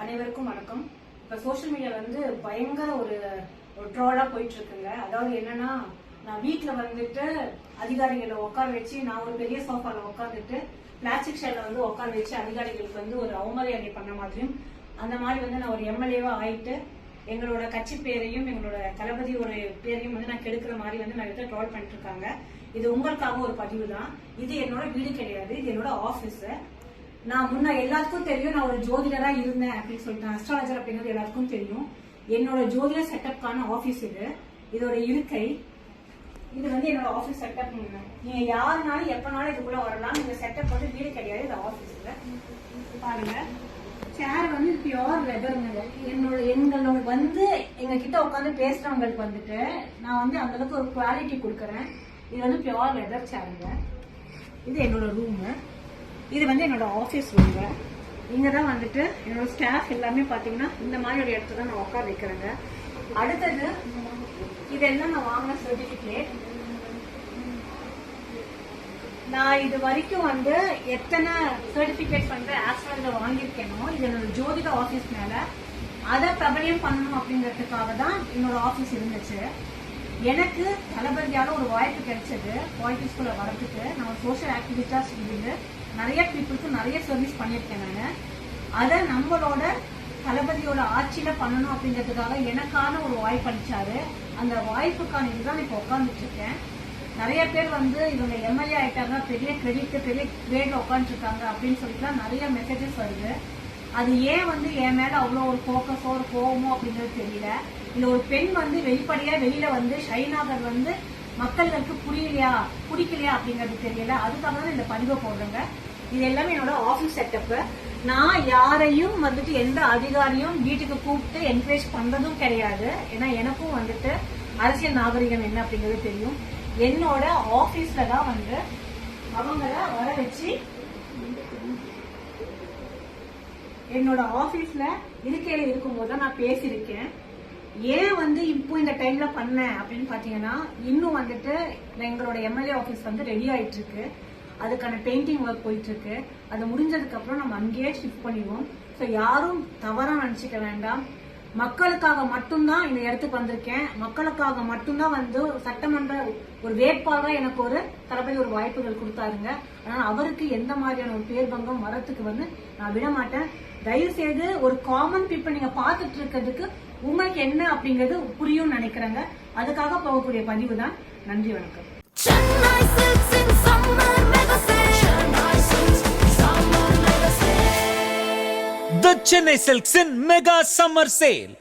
அனைவருக்கும் வணக்கம். இப்ப சோசியல் மீடியா வந்து பயங்கர ஒரு ட்ரோலா போயிட்டு இருக்குங்க. அதாவது என்னன்னா, நான் வீட்டுல வந்துட்டு அதிகாரிகளை உட்கார வச்சு, நான் ஒரு பெரிய சோஃபால உட்காந்துட்டு பிளாஸ்டிக் ஷேர்ல வந்து உட்கார வச்சு அதிகாரிகளுக்கு வந்து ஒரு அவமரியாதை பண்ண மாதிரியும், அந்த மாதிரி வந்து நான் ஒரு எம்எல்ஏவா ஆயிட்டு எங்களோட கட்சி பேரையும் எங்களோட தளபதியோட பேரையும் வந்து நான் கெடுக்கிற மாதிரி வந்து நான் இதை ட்ரோல் பண்ணிட்டு இருக்காங்க. இது உங்களுக்காக ஒரு பதிவு தான். இது என்னோட வீடு கிடையாது, இது என்னோட ஆபீஸ். நான் முன்ன எல்லாத்துக்கும் தெரியும், நான் ஒரு ஜோதிடரா இருந்தேன் அப்படின்னு சொல்லிட்டு, அஸ்ட்ராலஜர் அப்படிங்கிறது எல்லாத்துக்கும் தெரியும். என்னோட ஜோதிட செட்டப்கான ஆபீஸ் இது. இதோட இருக்கை இது வந்து என்னோட ஆபீஸ் செட்டப். நீங்க யாருனாலும் எப்பனாலும் இதுக்குள்ள வரலாம். இந்த செட்டப் வந்து வீடு கிடையாது, இது ஆபீஸ்ல. பாருங்க, சேர் வந்து பியோர் லெதருங்க. எங்களோட வந்து எங்க கிட்ட உட்காந்து பேசுறவங்களுக்கு வந்துட்டு நான் வந்து அந்த அளவுக்கு ஒரு குவாலிட்டி கொடுக்கறேன். இது வந்து பியோர் லெதர் சேருங்க. இது என்னோட ரூமு. இது வந்து என்னோட ஆபீஸ் ரூம்ங்க. இங்கதான் வந்துட்டு என்னோட ஸ்டாஃப் எல்லாமே பாத்தீங்கன்னா இந்த மாதிரி ஒரு இடத்துல தான் நான் உட்கார வைக்கிறேங்க. அடுத்தது இதெல்லாம் நான் வாங்கின சர்டிபிகேட். நான் இது வரைக்கும் வந்து எத்தனை சர்டிபிகேட் வந்து ஆஸ்ட்ராலஜர் வாங்கியிருக்கேனோ, இது என்னோட ஜோதிட ஆபீஸ் மேல அதை பிரபலியம் பண்ணணும் அப்படிங்கிறதுக்காக தான் என்னோட ஆபீஸ் இருந்துச்சு. எனக்கு தளபதியால ஒரு வாய்ப்பு கிடைச்சது பாலிட்டிக்ஸ்குள்ள வரதுக்கு. நான் சோசியல் ஆக்டிவிட்டா இருந்து நிறைய பீப்புளுக்கு நிறைய சர்வீஸ் பண்ணியிருக்கேன். நான் அதை நம்மளோட தளபதியோட ஆட்சியில பண்ணணும் அப்படிங்கிறதுக்காக எனக்கான ஒரு வாய்ப்பு அளிச்சாரு. அந்த வாய்ப்புக்கான இதுதான் இப்ப உட்காந்துட்டு இருக்கேன். நிறைய பேர் வந்து இவங்க எம்எல்ஏ ஆயிட்டாங்க, பெரிய கிரெடிட் பெரிய கிரேட்ல உட்காந்துட்டு இருக்காங்க அப்படின்னு சொல்லிட்டு நிறைய மெசேஜஸ் வருது. அது ஏன் வந்து என் மேல அவ்வளவு ஒரு போக்கஸோ ஒரு கோவமோ அப்படிங்கிறது தெரியல. இல்ல ஒரு பெண் வந்து வெளிப்படையா வெளியில வந்து ஷைனாகர் வந்து மக்களுக்கு பிடிக்கலையா அப்படிங்கிறது தெரியல. அதுக்காக தான் இந்த பதிவை போடுறேங்க. இது எல்லாமே என்னோட ஆபீஸ் செட்டப். நான் யாரையும் வந்துட்டு எந்த அதிகாரியும் வீட்டுக்கு கூப்பிட்டு என்கரேஜ் பண்றதும் கிடையாது. ஏன்னா எனக்கும் வந்துட்டு அரசியல் நாகரிகம் என்ன அப்படிங்கிறது தெரியும். என்னோட ஆபீஸ்ல தான் வந்து அவங்கள வர வச்சு என்னோட ஆபீஸ்ல இருக்கையில இருக்கும்போது தான் நான் பேசியிருக்கேன். ஏன் வந்து இப்போ இந்த டைம்ல பண்ணேன் அப்படின்னு பாத்தீங்கன்னா, இன்னும் வந்துட்டு எங்களோட எம்எல்ஏ ஆபீஸ் வந்து ரெடி ஆயிட்டு இருக்கு. அதுக்கான பெயிண்டிங் ஒர்க் போயிட்டு இருக்கு. அது முடிஞ்சதுக்கு அப்புறம் நம்ம அங்கேயே ஷிஃப்ட் பண்ணிடுவோம். ஸோ யாரும் தவறா நினைச்சுக்க வேண்டாம். மக்களுக்காக மட்டும்தான் இந்த இடத்துக்கு வந்திருக்கேன். மக்களுக்காக மட்டும்தான் வந்து சட்டமன்ற ஒரு வேட்பாளரா எனக்கு ஒரு தளபதி ஒரு வாய்ப்புகள் கொடுத்தாருங்க. அதனால அவருக்கு எந்த மாதிரியான ஒரு பேர் பங்கம் வரத்துக்கு வந்து நான் விட மாட்டேன். தயவு செய்து ஒரு காமன் பீப்புள் நீங்க பாத்துட்டு இருக்கிறதுக்கு உங்களுக்கு என்ன அப்படிங்கிறது புரியும் நினைக்கிறேங்க. அதுக்காக போகக்கூடிய பதிவு தான். நன்றி, வணக்கம். The Chennai Silks in Mega Summer Sale.